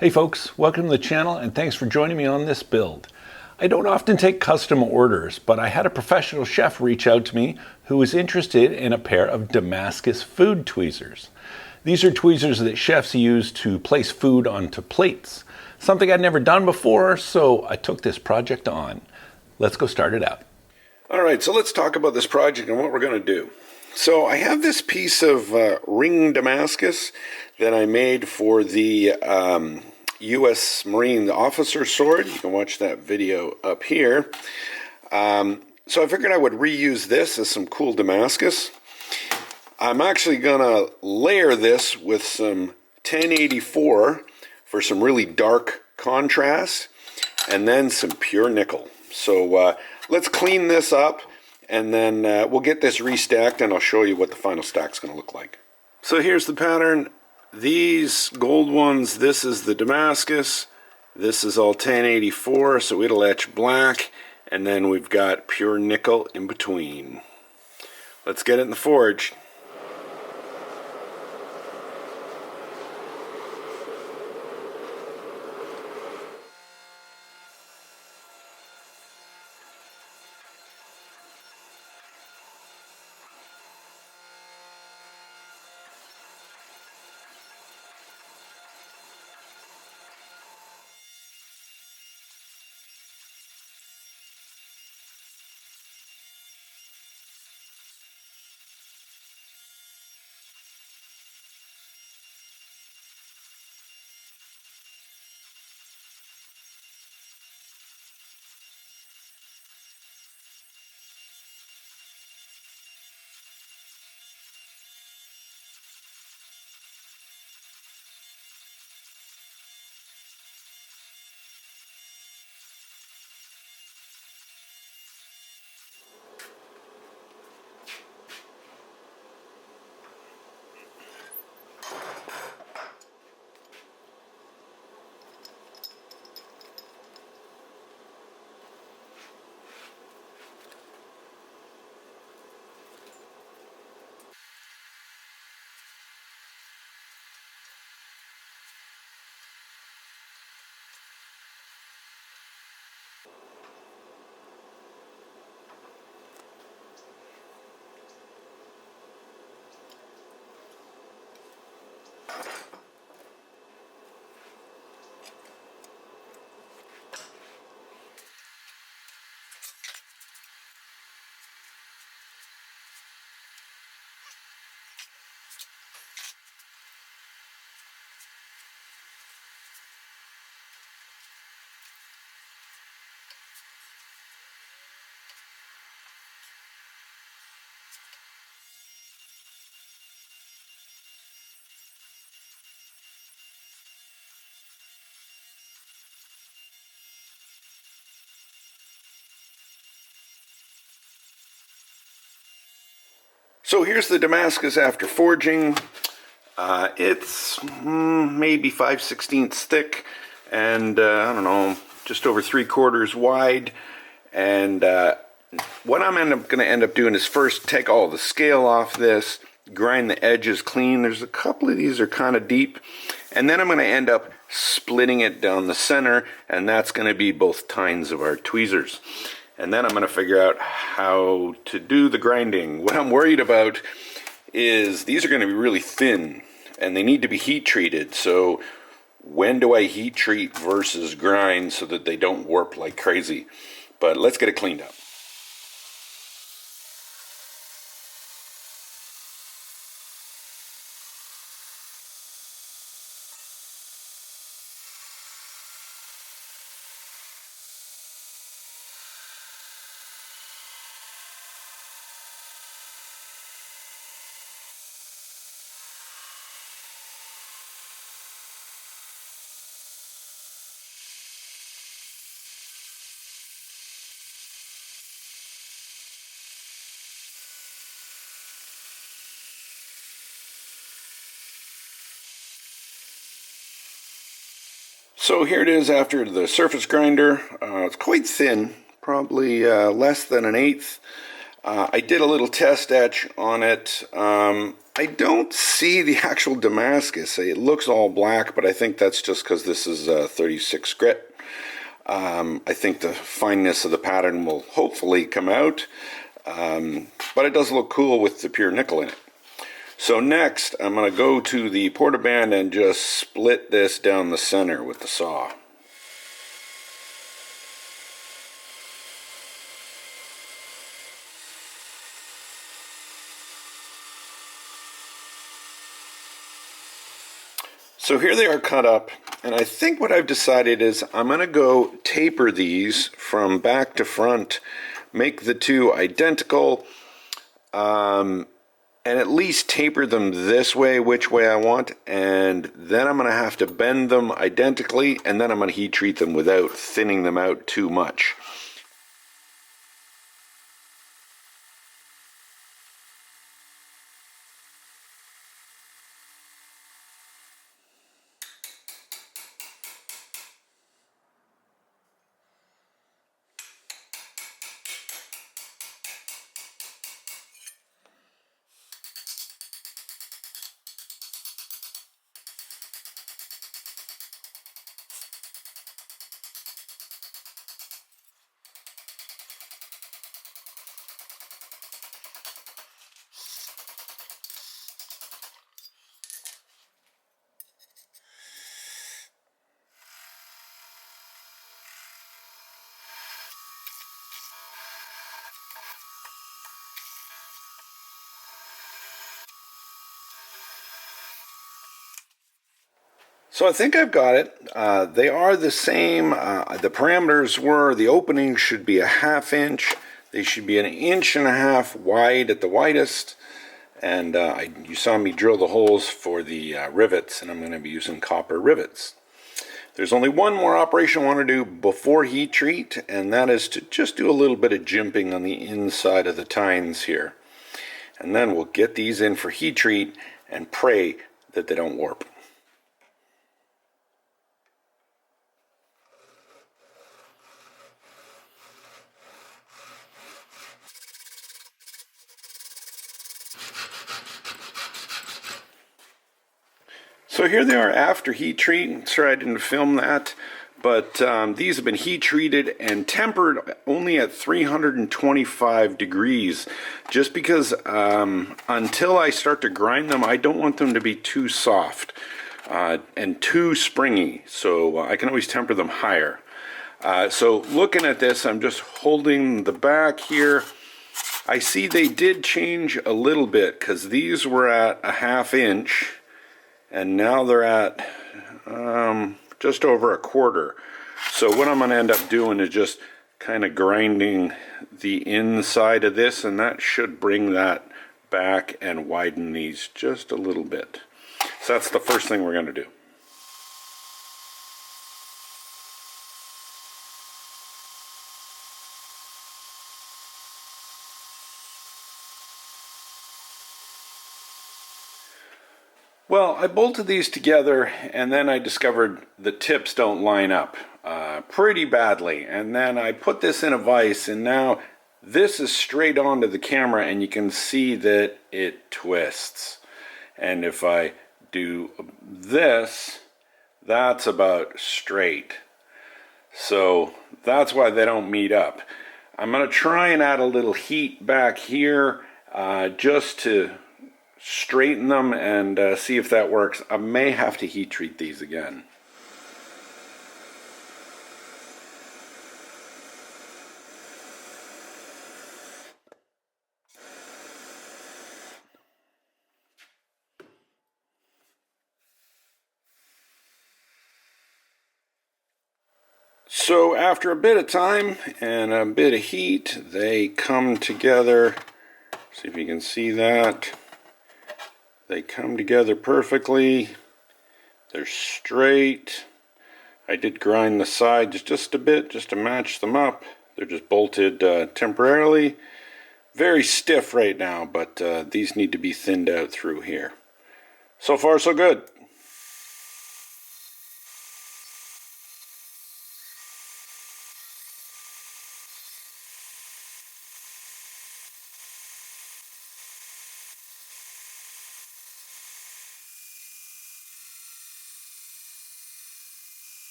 Hey folks, welcome to the channel and thanks for joining me on this build. I don't often take custom orders, but I had a professional chef reach out to me who was interested in a pair of Damascus food tweezers. These are tweezers that chefs use to place food onto plates. Something I'd never done before, so I took this project on. Let's go start it out. All right, so let's talk about this project and what we're going to do. So I have this piece of ring Damascus that I made for the U.S. Marine officer sword. You can watch that video up here. So I figured I would reuse this as some cool Damascus. I'm actually going to layer this with some 1084 for some really dark contrast, and then some pure nickel. So let's clean this up, and then we'll get this restacked, and I'll show you what the final stack's going to look like. So here's the pattern. These gold ones, this is the Damascus. This is all 1084, so it'll etch black, and then we've got pure nickel in between. Let's get it in the forge. So here's the Damascus after forging. It's maybe 5/16 thick, and I don't know, just over 3/4 wide. And what I'm going to end up doing is first take all the scale off this, grind the edges clean. There's a couple of these are kind of deep, and then I'm going to end up splitting it down the center, and that's going to be both tines of our tweezers. And then I'm going to figure out how to do the grinding. What I'm worried about is these are going to be really thin, and they need to be heat treated. So when do I heat treat versus grind so that they don't warp like crazy? But let's get it cleaned up. So here it is after the surface grinder. It's quite thin, probably less than 1/8. I did a little test etch on it. I don't see the actual Damascus. It looks all black, but I think that's just because this is 36 grit. I think the fineness of the pattern will hopefully come out, but it does look cool with the pure nickel in it. So next, I'm going to go to the portaband and just split this down the center with the saw. So here they are cut up, and I think what I've decided is I'm going to go taper these from back to front, make the two identical, and at least taper them this way, which way I want, and then I'm going to have to bend them identically, and then I'm going to heat treat them without thinning them out too much. So I think I've got it. They are the same. The parameters were the opening should be a 1/2 inch. They should be 1.5 inches wide at the widest. And you saw me drill the holes for the rivets, and I'm going to be using copper rivets. There's only one more operation I want to do before heat treat, and that is to just do a little bit of jimping on the inside of the tines here. And then we'll get these in for heat treat and pray that they don't warp. So here they are after heat treat. Sorry I didn't film that, but these have been heat treated and tempered only at 325 degrees, just because until I start to grind them, I don't want them to be too soft and too springy, so I can always temper them higher. So looking at this, I'm just holding the back here. I see they did change a little bit, because these were at a 1/2 inch. And now they're at just over 1/4. So what I'm going to end up doing is just kind of grinding the inside of this, and that should bring that back and widen these just a little bit. So that's the first thing we're going to do. Well, I bolted these together, and then I discovered the tips don't line up pretty badly. And then I put this in a vise, and now this is straight onto the camera, and you can see that it twists. And if I do this, that's about straight. So that's why they don't meet up. I'm going to try and add a little heat back here just to straighten them and see if that works. I may have to heat treat these again. So after a bit of time and a bit of heat, they come together. See if you can see that. They come together perfectly. They're straight. I did grind the sides just a bit just to match them up. They're just bolted temporarily. Very stiff right now, but these need to be thinned out through here. So far, so good.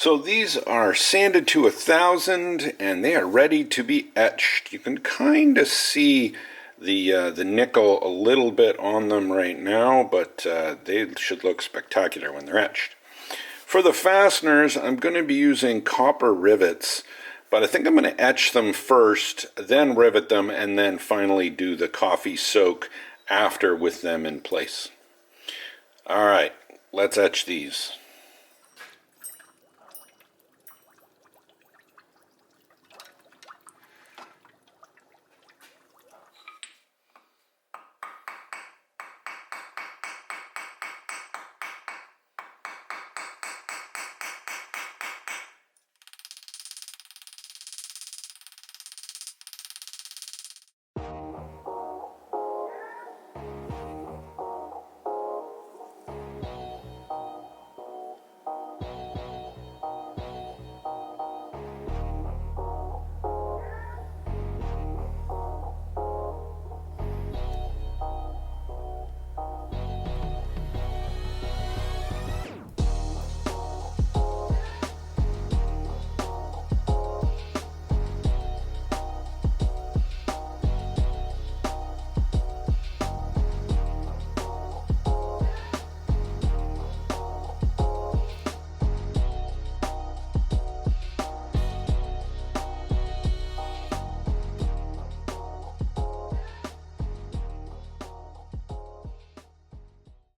So these are sanded to 1,000 and they are ready to be etched. You can kind of see the nickel a little bit on them right now, but they should look spectacular when they're etched. For the fasteners, I'm going to be using copper rivets, but I think I'm going to etch them first, then rivet them, and then finally do the coffee soak after with them in place. All right, let's etch these.